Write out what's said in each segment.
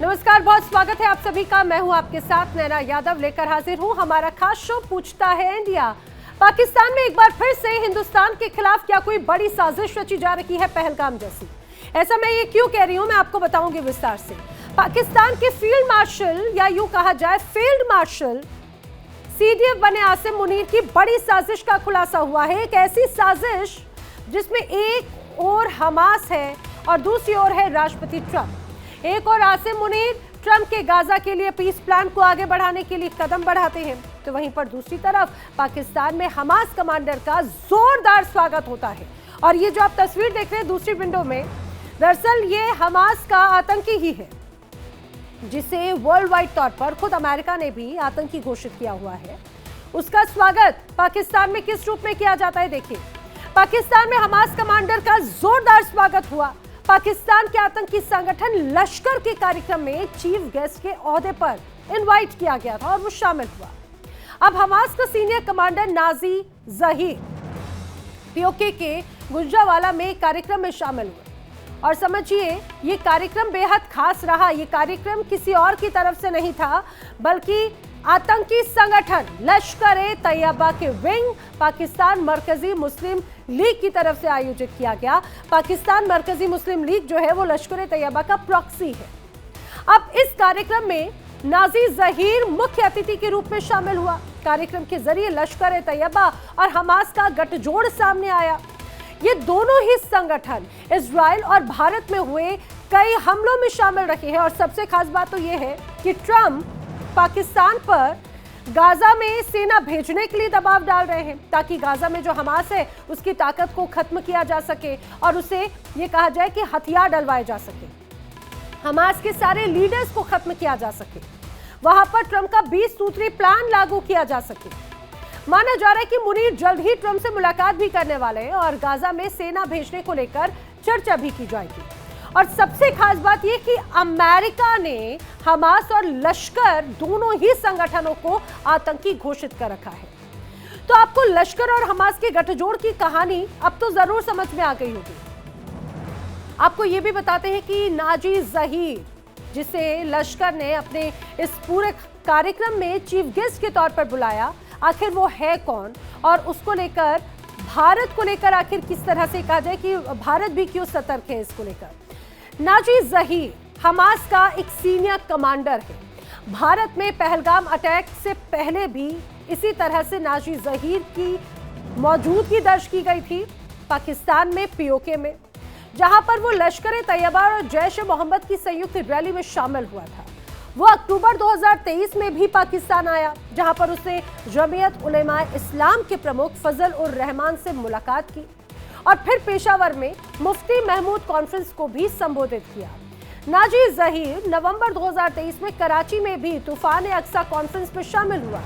नमस्कार, बहुत स्वागत है आप सभी का। मैं हूं आपके साथ नैना यादव, लेकर हाजिर हूं हमारा खास शो पूछता है इंडिया। पाकिस्तान में एक बार फिर से हिंदुस्तान के खिलाफ क्या कोई बड़ी साजिश रची जा रही है पहलगाम जैसी? ऐसा मैं ये क्यों कह रही हूं, मैं आपको बताऊंगी विस्तार से। पाकिस्तान के फील्ड मार्शल या यूं कहा जाए फील्ड मार्शल सीडीएफ बने आसिम मुनीर की बड़ी साजिश का खुलासा हुआ है। एक ऐसी साजिश जिसमें एक और हमास है और दूसरी ओर है राष्ट्रपति ट्रंप। एक और आसिम मुनीर ट्रंप के गाजा के लिए पीस प्लान को आगे बढ़ाने के लिए कदम बढ़ाते हैं, तो वहीं पर दूसरी तरफ पाकिस्तान में हमास कमांडर का जोरदार स्वागत होता है। और ये जो आप तस्वीर देख रहे हैं दूसरी विंडो में, दरअसल ये हमास का आतंकी ही है जिसे वर्ल्ड वाइड तौर पर खुद अमेरिका ने भी आतंकी घोषित किया हुआ है। उसका स्वागत पाकिस्तान में किस रूप में किया जाता है, देखिए। पाकिस्तान में हमास कमांडर का जोरदार स्वागत हुआ। पाकिस्तान के आतंकी संगठन लश्कर के कार्यक्रम में चीफ गेस्ट के ओहदे पर इनवाइट किया गया था और वो शामिल हुआ। अब हमास का senior commander Nazi Zaheer PoK के गुजरावाला में कार्यक्रम में शामिल हुए और समझिए ये कार्यक्रम बेहद खास रहा। ये कार्यक्रम किसी और की तरफ से नहीं था, बल्कि आतंकी संगठन लश्कर-ए-तैयबा के विंग पाकिस्तान मरकजी मुस्लिम लीग की तरफ से आयोजित किया गया। पाकिस्तान मरकजी मुस्लिम लीग जो है वो लश्कर-ए-तैयबा का प्रॉक्सी है। अब इस कार्यक्रम में नाजी जहीर मुख्य अतिथि के रूप में शामिल हुआ। कार्यक्रम के जरिए लश्कर-ए-तैयबा और हमास का गठजोड़ सामने आया। ये दोनों ही संगठन इजराइल और भारत में हुए कई हमलों में शामिल रहे हैं और सबसे खास बात तो ये है कि ट्रंप पाकिस्तान पर गाजा में सेना भेजने के लिए दबाव डाल रहे हैं ताकि गाजा में जो हमास है उसकी ताकत को खत्म किया जा सके और उसे ये कहा जाए कि हथियार डलवाए जा सके, हमास के सारे लीडर्स को खत्म किया जा सके, वहां पर ट्रंप का 20 सूत्री प्लान लागू किया जा सके। माना जा रहा है कि मुनीर जल्द ही ट्रंप से मुलाकात भी करने वाले हैं और गाजा में सेना भेजने को लेकर चर्चा भी की जाएगी। और सबसे खास बात यह कि अमेरिका ने हमास और लश्कर दोनों ही संगठनों को आतंकी घोषित कर रखा है। तो आपको लश्कर और हमास के गठजोड़ की कहानी अब तो जरूर समझ में आ गई होगी। आपको यह भी बताते हैं कि नाजी जहीर, जिसे लश्कर ने अपने इस पूरे कार्यक्रम में चीफ गेस्ट के तौर पर बुलाया, आखिर वो है कौन और उसको लेकर भारत को लेकर आखिर किस तरह से कहा जाए कि भारत भी क्यों सतर्क है इसको लेकर। नाजी जहीर हमास का एक सीनियर कमांडर है। भारत में पहलगाम अटैक से पहले भी इसी तरह से नाजी जहीर की मौजूदगी दर्ज की गई थी पाकिस्तान में पीओके में, जहां पर वो लश्कर-ए-तैयबा और जैश-ए-मोहम्मद की संयुक्त रैली में शामिल हुआ था। वो अक्टूबर 2023 में भी पाकिस्तान आया, जहां पर उसने जमीयत उलेमा-ए-इस्लाम के प्रमुख फजल उर रहमान से मुलाकात की और फिर पेशावर में मुफ्ती महमूद कॉन्फ्रेंस को भी संबोधित किया। नाजी जहीर नवंबर 2023 में कराची में भी तूफान-ए-अक्सा कॉन्फ्रेंस में शामिल हुआ।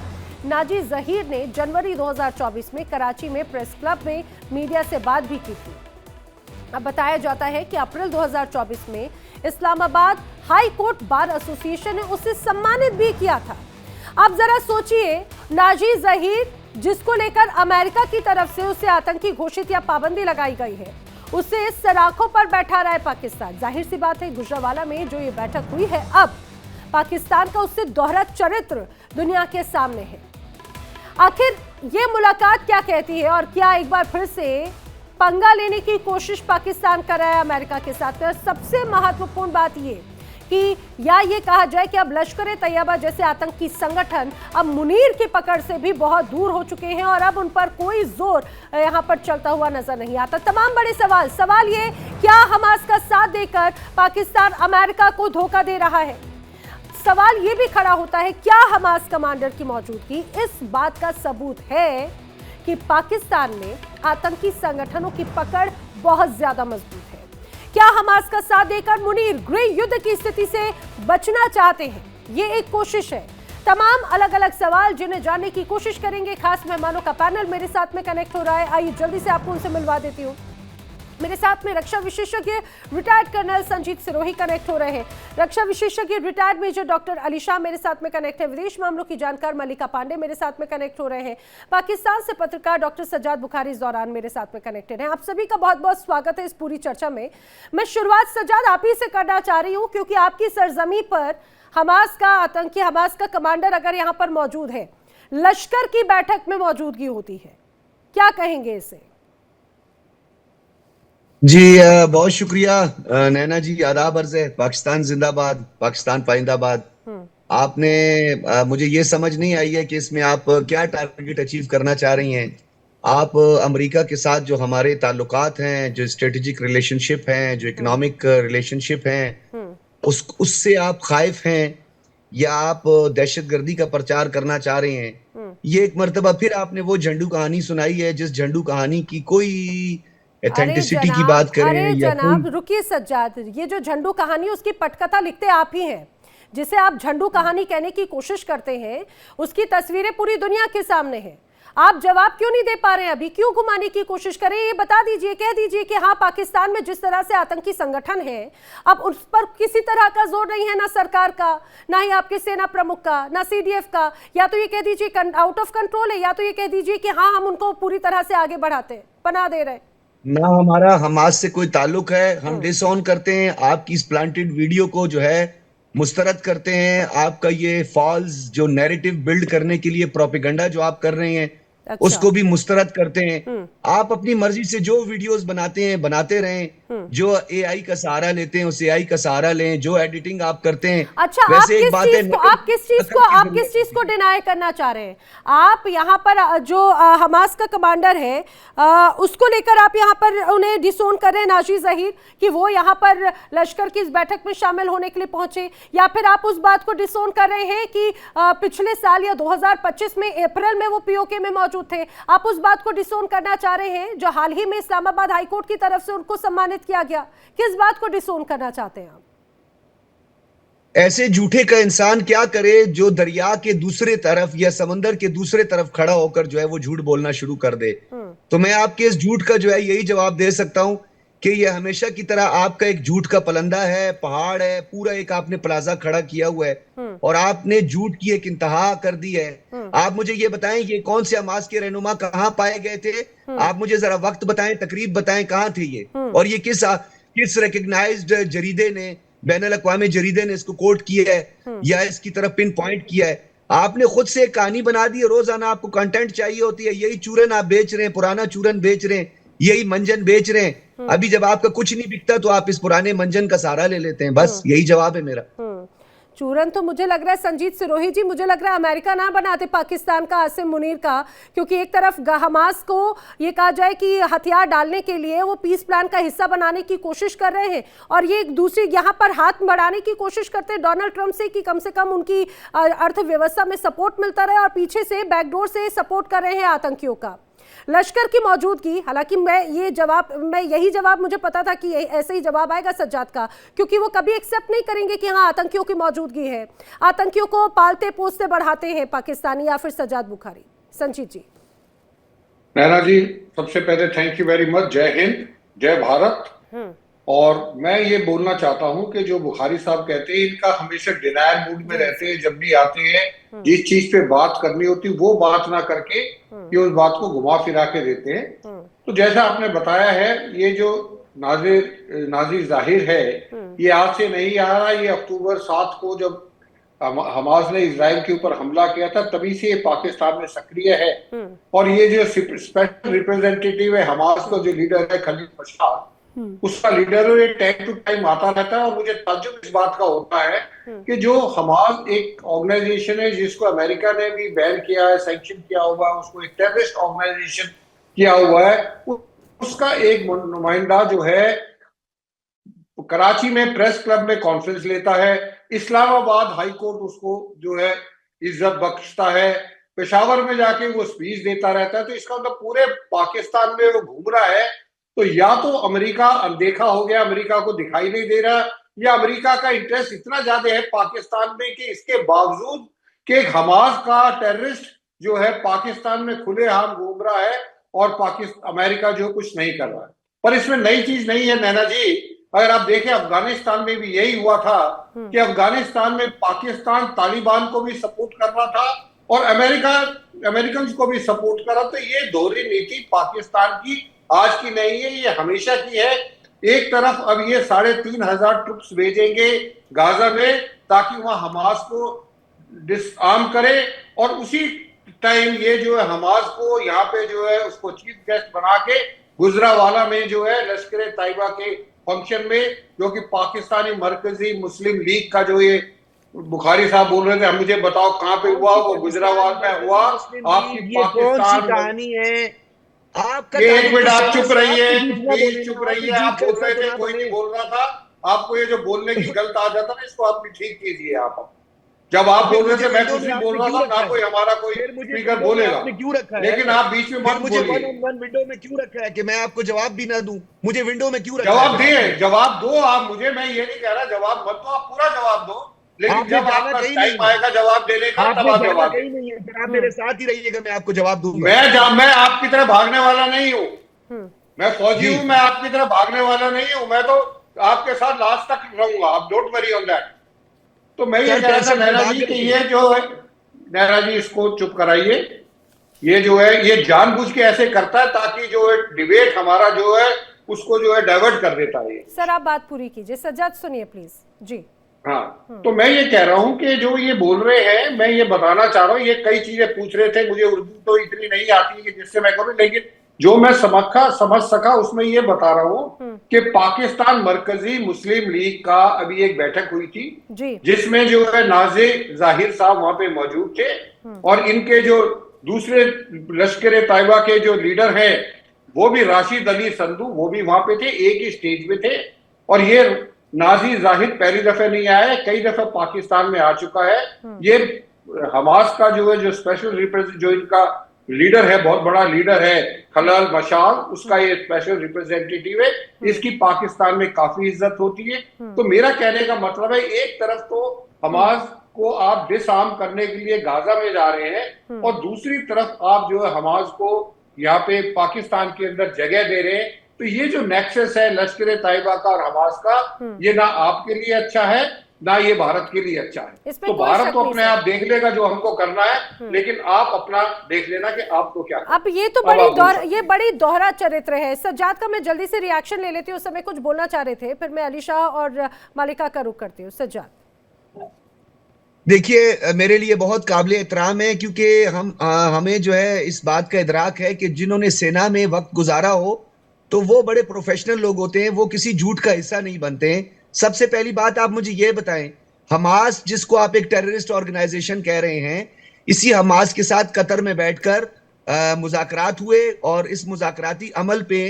नाजी जहीर ने जनवरी 2024 में कराची में प्रेस क्लब में मीडिया से बात भी की थी। अब बताया जाता है कि अप्रैल 2024 में Islamabad high court bar association ने उसे सम्मानित भी किया था। अब जरा सोचिए, नाजी जहीर जिसको लेकर अमेरिका की तरफ से उसे आतंकी घोषित या पाबंदी लगाई गई है, उसे सराखों पर बैठा रहा है पाकिस्तान। जाहिर सी बात है गुजरावाला में जो ये बैठक हुई है, अब पाकिस्तान का उससे दोहरा चरित्र दुनिया के सामने है। आखिर ये मुलाकात क्या कहती है और क्या एक बार फिर से पंगा लेने की कोशिश पाकिस्तान कर रहा है अमेरिका के साथ? और सबसे महत्वपूर्ण बात ये कि या ये कहा जाए कि अब लश्कर-ए-तैयबा जैसे आतंकी संगठन अब मुनीर की पकड़ से भी बहुत दूर हो चुके हैं और अब उन पर कोई जोर यहाँ पर चलता हुआ नजर नहीं आता। तमाम बड़े सवाल ये, क्या हमास का साथ देकर पाकिस्तान अमेरिका को धोखा दे रहा है? सवाल ये भी खड़ा होता है, क्या हमास कमांडर की मौजूदगी इस बात का सबूत है कि पाकिस्तान में आतंकी संगठनों की पकड़ बहुत ज्यादा मजबूत है? क्या हमास का साथ देकर मुनीर गृह युद्ध की स्थिति से बचना चाहते हैं? ये एक कोशिश है। तमाम अलग अलग सवाल जिन्हें जानने की कोशिश करेंगे। खास मेहमानों का पैनल मेरे साथ में कनेक्ट हो रहा है, आइए जल्दी से आपको उनसे मिलवा देती हूँ। मेरे साथ में रक्षा विशेषज्ञ retired colonel Sanjeet Sirohi connect हो रहे हैं। रक्षा विशेषज्ञ retired major doctor Ali Shah मेरे साथ में कनेक्ट है। विदेश मामलों की जानकार मल्लिका पांडे मेरे साथ में कनेक्ट हो रहे हैं। पाकिस्तान से पत्रकार डॉक्टर सज्जाद बुखारी इस दौरान मेरे साथ में कनेक्टेड हैं। आप सभी का बहुत बहुत स्वागत है इस पूरी चर्चा में। मैं शुरुआत सज्जाद आप ही से करना चाह रही हूँ, क्योंकि आपकी सरजमी पर हमास का आतंकी, हमास का कमांडर अगर यहाँ पर मौजूद है, लश्कर की बैठक में मौजूदगी होती है, क्या कहेंगे इसे? जी बहुत शुक्रिया नैना जी, आदाब अर्ज है। पाकिस्तान जिंदाबाद, पाकिस्तान पाइंदाबाद। आपने मुझे ये समझ नहीं आई है कि इसमें आप क्या टारगेट अचीव करना चाह रही हैं। आप अमेरिका के साथ जो हमारे ताल्लुकात हैं, जो स्ट्रेटेजिक रिलेशनशिप हैं, जो इकोनॉमिक रिलेशनशिप हैं, उससे आप खाइफ हैं या आप दहशतगर्दी का प्रचार करना चाह रहे हैं? ये एक मर्तबा फिर आपने वो झंडू कहानी सुनाई है, जिस झंडू कहानी की कोई एथेंटिसिटी की बात करें। अरे जनाब रुकिए सज्जाद, ये जो झंडू कहानी उसकी पटकथा लिखते आप ही हैं। जिसे आप झंडू कहानी कहने की कोशिश करते हैं, उसकी तस्वीरें पूरी दुनिया के सामने हैं। आप जवाब क्यों नहीं दे पा रहे हैं? अभी क्यों घुमाने की कोशिश करें? ये बता दीजिए, कह दीजिए कि हाँ, पाकिस्तान में जिस तरह से आतंकी संगठन है, अब उस पर किसी तरह का जोर नहीं है, ना सरकार का, ना ही आपके सेना प्रमुख का, ना सीडीएफ का। या तो ये कह दीजिए आउट ऑफ कंट्रोल है, या तो ये कह दीजिए कि हाँ, हम उनको पूरी तरह से आगे बढ़ाते हैं, पनाह दे रहे हैं। ना हमारा हमास से कोई ताल्लुक है, हम डिसऑन करते हैं। आपकी इस प्लांटेड वीडियो को जो है मुस्तरद करते हैं। आपका ये फॉल्स जो नैरेटिव बिल्ड करने के लिए प्रोपेगेंडा जो आप कर रहे हैं, अच्छा, उसको भी मुस्तरद करते हैं। आप अपनी मर्जी से जो वीडियोस बनाते हैं बनाते रहें, जो एआई का सहारा लेते हैं उस एआई का सहारा लें, जो एडिटिंग आप करते हैं। अच्छा, वैसे एक बात है, आप किस चीज को डिनाई करना चाह रहे हैं? आप यहाँ पर जो हमास का कमांडर है उसको लेकर आप यहाँ पर उन्हें डिसोन कर रहे हैं, नाजी ज़हीर, कि वो यहाँ पर लश्कर की इस बैठक में शामिल होने के लिए पहुंचे, या फिर आप उस बात को डिसोन कर रहे हैं कि पिछले साल या 2025 में अप्रैल में वो पीओके में मौजूद थे? आप उस बात को डिसोन करना चाह रहे हैं जो हाल ही में इस्लामाबाद हाईकोर्ट की तरफ से उनको सम्मानित किया गया? किस बात को डिसोन करना चाहते हैं आप? ऐसे झूठे का इंसान क्या करे जो दरिया के दूसरे तरफ या समंदर के दूसरे तरफ खड़ा होकर जो है वो झूठ बोलना शुरू कर दे। तो मैं आपके इस झूठ का जो है यही जवाब दे सकता हूं कि ये हमेशा की तरह आपका एक झूठ का पलंदा है, पहाड़ है, पूरा एक आपने प्लाजा खड़ा किया हुआ है और आपने झूठ की एक इंतहा कर दी है। आप मुझे ये बताएं, ये कौन से हमास के रहनुमा कहाँ पाए गए थे? आप मुझे जरा वक्त बताएं, तकरीब बताएं, कहाँ थे ये? और ये किस रिकग्नाइज्ड जरीदे ने, बैनुल अक़वामी जरीदे ने इसको कोट किया है या इसकी तरफ पिन पॉइंट किया है? आपने खुद से एक कहानी बना दी है। रोजाना आपको कंटेंट चाहिए होती है, यही चूरन आप बेच रहे हैं, पुराना चूरन बेच रहे हैं, यही मंजन बेच रहे हैं। अभी जब आपका कुछ नहीं बिकता तो आप इस पुराने मंजन का सहारा ले लेते हैं। बस यही जवाब है मेरा। चूरन तो मुझे लग रहा है संजीत सिरोही जी, मुझे लग रहा है अमेरिका ना बनाते पाकिस्तान का आसिम मुनीर का, क्योंकि एक तरफ हमास को ये कहा जाए कि हथियार डालने के लिए वो पीस प्लान का हिस्सा बनाने की कोशिश कर रहे हैं, और ये एक दूसरी यहाँ पर हाथ बढ़ाने की कोशिश करते हैं डोनाल्ड ट्रंप से कि कम से कम उनकी अर्थव्यवस्था में सपोर्ट मिलता रहे, और पीछे से बैकडोर से सपोर्ट कर रहे हैं आतंकियों का। लश्कर की मौजूदगी, हालांकि मैं यही जवाब मुझे पता था कि ऐसे ही जवाब आएगा सज्जाद का, क्योंकि वो कभी एक्सेप्ट नहीं करेंगे कि हाँ, आतंकियों की मौजूदगी है, आतंकियों को पालते पोसते बढ़ाते हैं पाकिस्तानी। या फिर सज्जाद बुखारी। संजीत जी। नैना जी, सबसे पहले थैंक यू वेरी मच। जय हिंद, जय भारत। और मैं ये बोलना चाहता हूं कि जो बुखारी साहब कहते हैं, इनका हमेशा डिनायर मूड में रहते हैं। जब भी आते हैं, जिस चीज पे बात करनी होती वो बात ना करके ये उस बात को घुमा फिरा के देते हैं। तो जैसा आपने बताया है, ये जो नाज़िर ज़ाहिर है, ये आज से नहीं आ रहा। ये अक्टूबर 7 को जब हमास ने इजराइल के ऊपर हमला किया था, तभी से ये पाकिस्तान में सक्रिय है। और ये जो स्पेशल रिप्रेजेंटेटिव है हमास का, जो लीडर है खलील मशाद, उसका लीडर ये टाइम टू टाइम आता रहता है। और मुझे ताज्जुब इस बात का होता है कि जो हमास एक ऑर्गेनाइजेशन है जिसको अमेरिका ने भी बैन किया है, सैंक्शन किया हुआ है, उसको एक टेररिस्ट ऑर्गेनाइजेशन किया हुआ है, उसका एक नुमाइंदा जो है कराची में प्रेस क्लब में कॉन्फ्रेंस लेता है, इस्लामाबाद हाई कोर्ट उसको जो है इज्जत बख्शता है, पेशावर में जाके वो स्पीच देता रहता है। तो इसका मतलब पूरे पाकिस्तान में वो घूम रहा है। तो या तो अमेरिका अनदेखा हो गया, अमेरिका को दिखाई नहीं दे रहा, या अमेरिका का इंटरेस्ट इतना ज्यादा है पाकिस्तान में कि इसके बावजूद कि हमास का टेररिस्ट जो है पाकिस्तान में खुलेआम घूम रहा है और अमेरिका जो कुछ नहीं कर रहा है। पर इसमें नई चीज नहीं है नैना जी। अगर आप देखें अफगानिस्तान में भी यही हुआ था कि अफगानिस्तान में पाकिस्तान तालिबान को भी सपोर्ट कर रहा था और अमेरिकन को भी सपोर्ट कर रहा। तो ये दोहरी नीति पाकिस्तान की आज की नहीं है, ये हमेशा की है। एक तरफ अब ये 3,500 ट्रुप्स भेजेंगे गाजा में ताकि वहां हमास को डिसआर्म करे, और उसी टाइम ये जो है हमास को यहाँ पे जो है उसको चीफ गेस्ट बना के गुजरावाला में जो है लश्कर तैयबा के फंक्शन में, जो कि पाकिस्तानी मरकजी मुस्लिम लीग का जो ये बुखारी साहब बोल रहे थे, मुझे बताओ कहाँ पे हुआ, वो गुजरावाला में हुआ। आपकी पाकिस्तान कहानी है आपका। एक मिनट आप चुप रहिए, प्लीज चुप रहिए। आप बोल रहे थे, कोई नहीं बोल रहा था। आपको ये जो बोलने की गलत आ जाता ना, इसको आप ठीक कीजिए। आप जब आप बोल रहे थे मैं कुछ नहीं बोल रहा था, ना कोई हमारा कोई स्पीकर बोलेगा, क्यों रखा है? लेकिन आप बीच में मत मुझे बोलिए। विंडो में क्यों रखा है कि मैं आपको जवाब भी ना दूं? मुझे विंडो में क्यों रखा जवाब है? दिए, जवाब दो आप मुझे। मैं ये नहीं कह रहा जवाब मत दो, आप पूरा जवाब दो, लेकिन जब आपका टाइम आएगा जवाब देने का तब आप जवाब नहीं है। आप मेरे साथ ही रहिएगा, मैं आपको जवाब दूंगा। मैं आपकी तरह भागने वाला नहीं हूँ, मैं फौजी हूँ, मैं आपकी तरह भागने वाला नहीं हूँ। मैं तो आपके साथ लास्ट तक रहूंगा, आप डोंट वरी ऑन दैट। तो मैं ये कह रहा था नैना जी कि ये जो है, नैना जी इसको चुप कराइए। ये जो है ये जानबूझ के ऐसे करता है ताकि जो है डिबेट हमारा जो है उसको जो है डाइवर्ट कर देता है। सर आप बात पूरी कीजिए, सज्जाद सुनिए प्लीज जी। हाँ, तो मैं ये कह रहा हूं कि जो ये बोल रहे हैं, मैं ये बताना चाह रहा हूँ, ये कई चीजें पूछ रहे थे, मुझे उर्दू तो इतनी नहीं आती है कि जिससे मैं करूं, लेकिन जो मैं समझ सका उसमें ये बता रहा हूँ कि पाकिस्तान मरकजी मुस्लिम लीग का अभी एक बैठक हुई थी जिसमें जो है नाज़िर जाहिर साहब वहां पे मौजूद थे, और इनके जो दूसरे लश्कर तैयबा के जो लीडर हैं वो भी राशिद अली संधू, वो भी वहां पे थे, एक ही स्टेज पे थे। और ये नाज़िर जाहिद पहली दफे नहीं आया है, कई दफे पाकिस्तान में आ चुका है। ये हमास का जो है जो स्पेशल रिप्रेजेंटेटिव, जो इनका लीडर है, बहुत बड़ा लीडर है खलाल मशाल, उसका ये स्पेशल रिप्रेजेंटेटिव है। इसकी पाकिस्तान में काफी इज्जत होती है। तो मेरा कहने का मतलब है, एक तरफ तो हमास को आप डिसआर्म करने के लिए गाजा में जा रहे हैं, और दूसरी तरफ आप जो है हमास को यहाँ पे पाकिस्तान के अंदर जगह दे रहे हैं। तो ये जो नेक्सस है लश्कर तैयबा का और हमास का, ये ना आपके लिए अच्छा है ना ये भारत के लिए अच्छा है। तो भारत तो अपने आप देख लेगा जो हमको करना है, लेकिन आप अपना देख लेना कि आपको क्या। अब ये तो बड़ी दोहरा चरित्र है। सज्जाद का मैं जल्दी से रिएक्शन ले लेती हूँ, उस समय कुछ बोलना चाह रहे थे, फिर मैं अली शाह और मालिका का रुख करती हूँ। सज्जाद देखिए, मेरे लिए बहुत काबिल एहतराम है, क्योंकि हमें जो है इस बात का इदराक है कि जिन्होंने सेना में वक्त गुजारा हो तो वो बड़े प्रोफेशनल लोग होते हैं, वो किसी झूठ का हिस्सा नहीं बनते हैं। सबसे पहली बात आप मुझे ये बताएं, हमास जिसको आप एक टेररिस्ट ऑर्गेनाइजेशन कह रहे हैं, इसी हमास के साथ कतर में बैठकर मुज़ाकरात हुए, और इस मुज़ाकराती अमल पे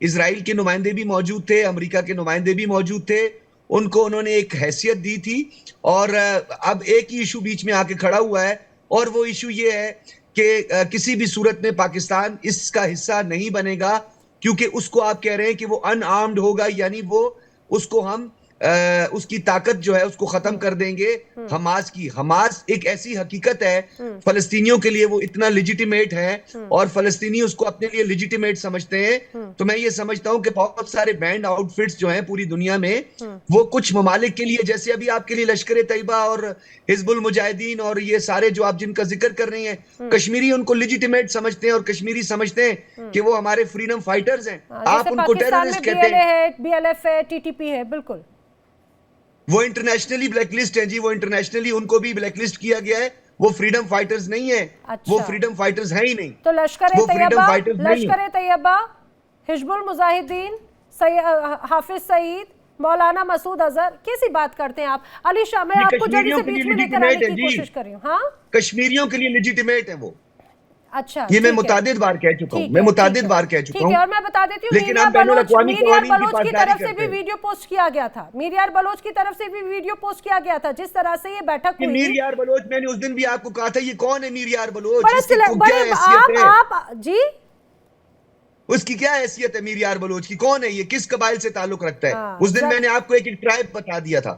इजराइल के नुमाइंदे भी मौजूद थे, अमेरिका के नुमाइंदे भी मौजूद थे। उनको उन्होंने एक हैसियत दी थी, और अब एक ही इशू बीच में आके खड़ा हुआ है, और वो इशू ये है कि किसी भी सूरत में पाकिस्तान इसका हिस्सा नहीं बनेगा, क्योंकि उसको आप कह रहे हैं कि वो अनआर्म्ड होगा, यानी वो उसको हम उसकी ताकत जो है उसको खत्म कर देंगे। हमास एक ऐसी हकीकत है, फलस्तीनियों के लिए वो इतना लेजिटिमेट है, और फलस्तीनी उसको अपने लिए लेजिटिमेट समझते हैं। तो मैं ये समझता हूं कि बहुत सारे बैंड आउटफिट्स जो हैं पूरी दुनिया में, वो कुछ ममालिक के लिए, जैसे अभी आपके लिए लश्कर तैयबा और हिजबुल मुजाहिदीन और ये सारे जो आप जिनका जिक्र कर रही हैं, कश्मीरी उनको लेजिटिमेट समझते हैं, और कश्मीरी समझते हैं कि वो हमारे फ्रीडम फाइटर्स हैं। आप उनको टेररिस्ट कहते हैं, BLF है, TTP है, बिल्कुल वो इंटरनेशनली ब्लैकलिस्ट है जी, वो इंटरनेशनली उनको भी ब्लैकलिस्ट किया गया है। वो फ्रीडम फाइटर्स नहीं है। अच्छा। वो फ्रीडम फाइटर्स है ही नहीं। तो लश्कर तैयबा, हिजबुल मुजाहिदीन, हाफिज सईद, मौलाना मसूद अजहर, कैसी बात करते हैं आप? अली शाह, मैं आपको जल्दी से बीच में लेकर आने की कोशिश कर रही हूँ। हाँ, कश्मीरियों के लिए लेजिटिमेट है वो। अच्छा, ये मैं मुतादिद बार कह चुका हूँ, और मैं बता देती हूँ, मीरियार बलोच की तरफ से भी वीडियो पोस्ट किया गया था, मीरियार बलोच की तरफ से भी वीडियो पोस्ट किया गया था, जिस तरह से ये बैठक हुई। मीरियार बलोच, मैंने उस दिन भी आपको कहा था, ये कौन है मीरियार बलोच? आप जी उसकी क्या हैसियत है मीर यार बलोच की? कौन है ये? किस कबाइल से ताल्लुक रखता है? उस दिन मैंने आपको एक एक ट्राइब बता दिया था।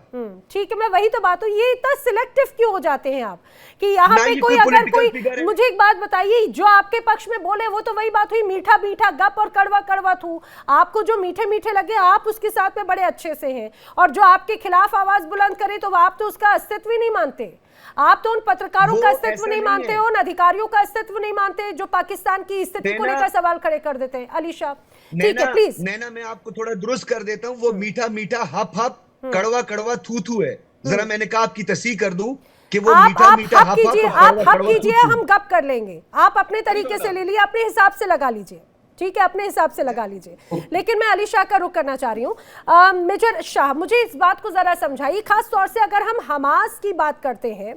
ठीक है, मैं वही तो बात हूँ, ये इतना सिलेक्टिव क्यों हो जाते हैं आप कि यहाँ ना पे ये कोई कोई अगर कोई फिगर है। मुझे एक बात बताइए, जो आपके पक्ष में बोले वो तो वही बात हुई, मीठा मीठा गप और कड़वा कड़वा थू। आपको जो मीठे मीठे लगे आप उसके साथ में बड़े अच्छे से हैं, और जो आपके खिलाफ आवाज बुलंद करे तो आप तो उसका अस्तित्व ही नहीं मानते। आप तो उन पत्रकारों का अस्तित्व नहीं मानते हो, उन अधिकारियों का अस्तित्व नहीं मानते जो पाकिस्तान की स्थिति को लेकर सवाल खड़े कर देते हैं। अली शाह, ठीक है, प्लीज। नैना, मैं आपको थोड़ा दुरुस्त कर देता हूँ। वो मीठा मीठा हप हप, कड़वा कड़वा थू थू है। जरा मैंने कहा आपकी तस्दीक कर दूं कि वो मीठा मीठा हप कीजिए, हप, आप हप कीजिए, हम गप कर लेंगे। आप अपने तरीके से ले लीजिए, अपने हिसाब से लगा लीजिए, ठीक है, अपने हिसाब से लगा लीजिए। लेकिन मैं अली शाह का रुख करना चाह रही हूँ। मेजर शाह, मुझे इस बात को जरा समझाइए, खास तौर से अगर हम हमास की बात करते हैं,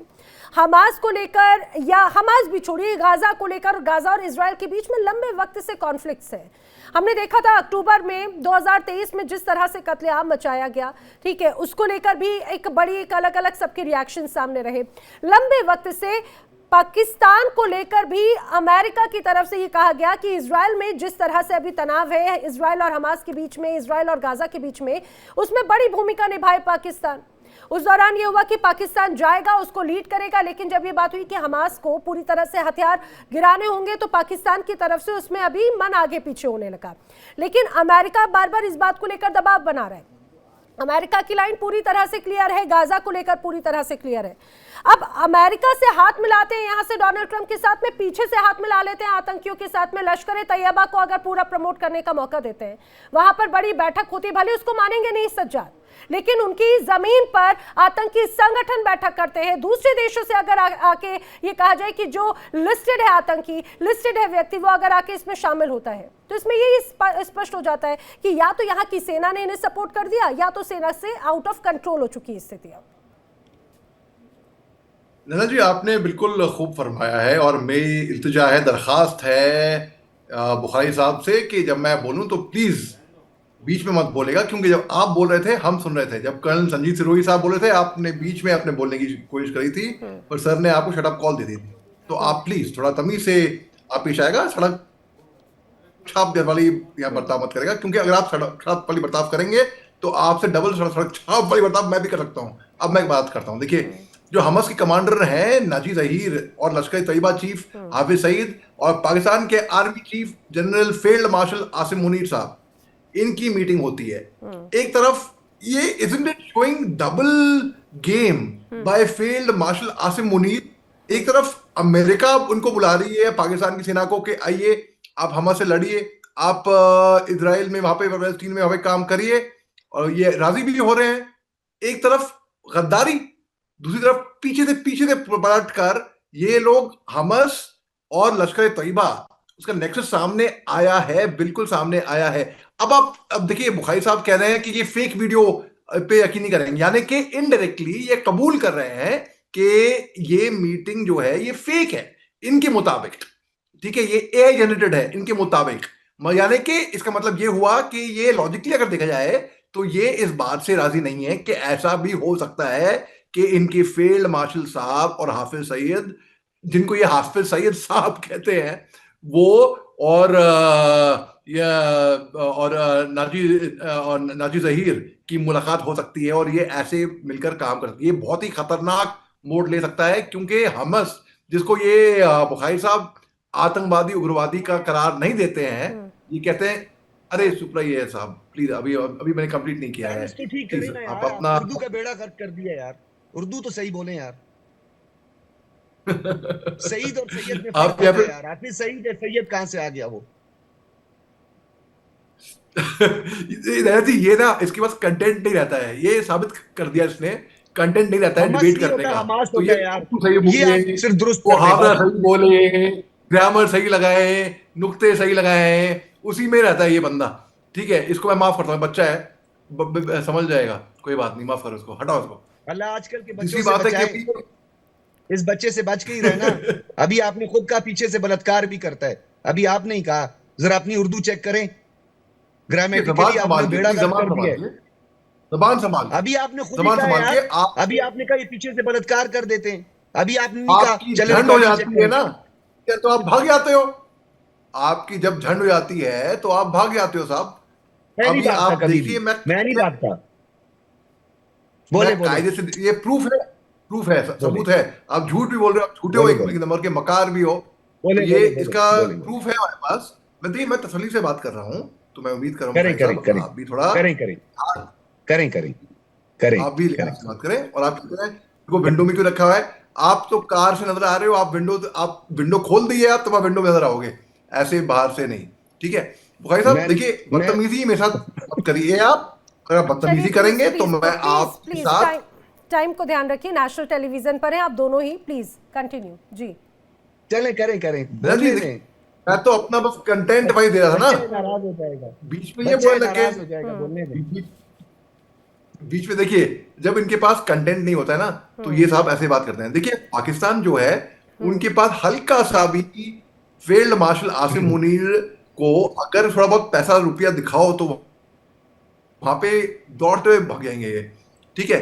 हमास को लेकर, या हमास भी छोड़िए, गाजा को लेकर, गाजा और इजराइल के बीच में लंबे वक्त से कॉन्फ्लिक्ट्स है। हमने देखा था अक्टूबर में 2023 में जिस तरह से कत्लेआम मचाया गया, ठीक है, उसको लेकर भी एक बड़ी एक अलग अलग सबके रिएक्शन सामने रहे। लंबे वक्त से पाकिस्तान को लेकर भी अमेरिका की तरफ से ये कहा गया कि इजराइल में जिस तरह से अभी तनाव है इजराइल और हमास के बीच में, इजराइल और गाजा के बीच में, उसमें बड़ी भूमिका निभाए पाकिस्तान। उस दौरान ये हुआ कि पाकिस्तान जाएगा, उसको लीड करेगा, लेकिन जब ये बात हुई कि हमास को पूरी तरह से हथियार गिराने होंगे तो पाकिस्तान की तरफ से उसमें अभी मन आगे पीछे होने लगा। लेकिन अमेरिका बार बार इस बात को लेकर दबाव बना रहा है। अमेरिका की लाइन पूरी तरह से क्लियर है, गाजा को लेकर पूरी तरह से क्लियर है। अब अमेरिका से हाथ मिलाते हैं, यहां से डोनाल्ड ट्रंप के साथ में पीछे से हाथ मिला लेते हैं आतंकियों के साथ में, लश्कर तैयबा को अगर पूरा प्रमोट करने का मौका देते हैं, वहां पर बड़ी बैठक होती, भले उसको मानेंगे नहीं सज्जाद, लेकिन उनकी जमीन पर आतंकी संगठन बैठक करते हैं। दूसरे देशों से अगर आके ये कहा जाए कि जो लिस्टेड है आतंकी, लिस्टेड है व्यक्ति, वो अगर आके इसमें शामिल होता है, तो इसमें यही स्पष्ट हो जाता है कि या तो यहाँ की सेना ने इन्हें सपोर्ट कर दिया, या तो सेना से आउट ऑफ कंट्रोल हो चुकी है स्थिति। अब नैना जी, आपने बिल्कुल खूब फरमाया है, और मेरी इल्तिजा है, दरख्वास्त है बुखारी साहब से कि जब मैं बोलूं तो प्लीज बीच में मत बोलेगा, क्योंकि जब आप बोल रहे थे हम सुन रहे थे। जब कर्नल संजीत सिरोही साहब बोल रहे थे, आपने बीच में अपने बोलने की कोशिश करी थी, पर सर ने आपको शट अप कॉल दे दी थी। तो आप प्लीज थोड़ा तमीज से आप पेश आएगा, सड़क छाप वाली यहाँ बर्ताव मत करेगा, क्योंकि अगर आप सड़क छाप वाली बर्ताव करेंगे तो आपसे डबल सड़क छाप वाली बर्ताव मैं भी कर सकता हूँ। अब मैं एक बात करता हूँ, देखिए, जो हमास के कमांडर हैं नाजी ज़हीर, और लश्कर तैयबा चीफ हाफिज सईद, और पाकिस्तान के army chief general field marshal Asim Munir साहब, इनकी मीटिंग होती है। एक तरफ ये isn't it showing double game by field marshal Asim Munir, एक तरफ अमेरिका उनको बुला रही है पाकिस्तान की सेना को कि आइए आप हमास से लड़िए, आप इजराइल में वहां पे, फलस्तीन में वहां पे काम करिए, और ये राजी भी हो रहे हैं। एक तरफ गद्दारी, दूसरी तरफ पीछे से पलट कर ये लोग हमास और लश्कर तैयबा, उसका नेक्सस सामने आया है, बिल्कुल सामने आया है। अब देखिए, बुखारी साहब कह रहे हैं कि ये फेक वीडियो पे यकीन नहीं करेंगे, यानी कि इनडायरेक्टली ये कबूल कर रहे हैं कि ये मीटिंग जो है ये फेक है इनके मुताबिक, ठीक है, ये एआई जनरेटेड है इनके मुताबिक। यानी कि इसका मतलब ये हुआ कि ये लॉजिकली अगर देखा जाए तो ये इस बात से राजी नहीं है कि ऐसा भी हो सकता है कि इनके फील्ड मार्शल साहब और हाफिज सईद, जिनको ये हाफिज सईद साहब कहते हैं, वो और नाजी ज़हीर की मुलाकात हो सकती है, और ये ऐसे मिलकर काम करती है। ये बहुत ही खतरनाक मोड़ ले सकता है, क्योंकि हमास, जिसको ये बुखारी साहब आतंकवादी उग्रवादी का करार नहीं देते हैं, ये कहते हैं अरे सुप्रा ये साहब प्लीज, अभी मैंने कंप्लीट नहीं किया है, इसको ठीक करें ना यार, आप अपना उर्दू का बेड़ा गर्क कर दिया यार, उर्दू तो सही बोले यार। सईद और सैयद में फर्क है यार, आखिर सईद है, सैयद कहां से आ गया वो? ये ना, इसके पास कंटेंट नहीं रहता है, ये साबित कर दिया इसने, कंटेंट नहीं रहता है डिबेट करने का। तो ये सिर्फ दुरुस्त सही बोले, ग्रामर सही लगाए, नुक्ते सही लगाए हैं, उसी में रहता है ये बंदा, ठीक है। इसको मैं माफ करता हूँ, बच्चा है, समझ जाएगा, कोई बात नहीं, माफ करो इसको, हटाओ इसको। अल्लाह आजकल के बच्चों से बचाए, इस बच्चे से बच के ही रहना। अभी आपने खुद कहा पीछे से बलात्कार भी करता है, अभी आपने ही कहा, जरा अपनी उर्दू चेक करें, ग्रामेटिकली आपने बेड़ा गर्क कर दिया है। ज़बान संभाल, अभी आपने खुद ही कहा यार, अभी आपने कहा ये पीछे से बलात्कार कर देते हैं, अभी आपने नहीं कहा चले हो जाती है ना, तो आप भाग जाते हो। आपकी जब झंड हो जाती है तो आप भाग जाते हो साहब। मैं नहीं अभी भागता आप कभी देखिए, भी, मैं नहीं भागता। मैं बोले बोले कायदे से, ये प्रूफ है, बोले सबूत है। आप झूठ भी बोल रहे हो, आप झूठे हो, बोले एक बोले नंबर के मकार भी हो। तो बोले ये बोले बोले इसका बोले बोले प्रूफ है हमारे पास। मैं देखिए, मैं तसल्ली से बात कर रहा हूँ, तो मैं उम्मीद कर रहा हूँ करें भाई करें साहब करें आप भी थोड़ा, करें करें करें करें करें आप भी करें लिहाज से बात करें। और आप कहते हैं को विंडो में क्यों रखा हुआ है? आप तो कार से नजर आ रहे हो, आप विंडो खोल दीजिए, आप तो आप विंडो में नजर आओगे, ऐसे बाहर से नहीं। ठीक है बुखारी साहब, देखिए मैं बदतमीजी मेरे साथ मत करिए आप। अगर आप चलिए बदतमीजी प्लीज करेंगे तो प्लीज मैं प्लीज आपके प्लीज साथ, टाइम को ध्यान रखिए, नेशनल टेलीविजन पर हैं आप दोनों ही, प्लीज कंटिन्यू जी। चलें करें करें मैं जी बोलने देखिए, दें। मैं तो अपना बस कंटेंट वाइज दे रहा था ना, बच्चे नाराज हो जाएगा, बीच में ये बच्चे बोलने के, नाराज हो जाएगा, बोलने दें। बीच बीच में देखिए, जब इनके पास कंटेंट नहीं होता है ना, तो ये साहब ऐसे बात करते हैं। देखिए पाकिस्तान जो है, उनके पास हल्का सा भी फील्ड मार्शल आसिम मुनीर को अगर थोड़ा बहुत पैसा रुपया दिखाओ तो वहां पे दौड़ते हुए भाग जाएंगे ये। ठीक है,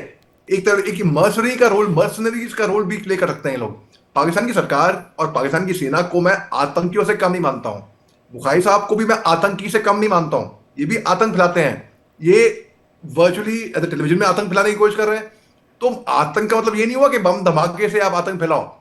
एक तरह एक मर्सनरीज का रोल भी प्ले कर सकते हैं ये लोग। पाकिस्तान की सरकार और पाकिस्तान की सेना को मैं आतंकियों से कम नहीं मानता हूं, बुखारी साहब को भी मैं आतंकी से कम नहीं मानता हूं। ये भी आतंक फैलाते हैं, ये वर्चुअली टेलीविजन में आतंक फैलाने की कोशिश कर रहे हैं। तो आतंक का मतलब ये नहीं हुआ कि बम धमाके से आप आतंक फैलाओ।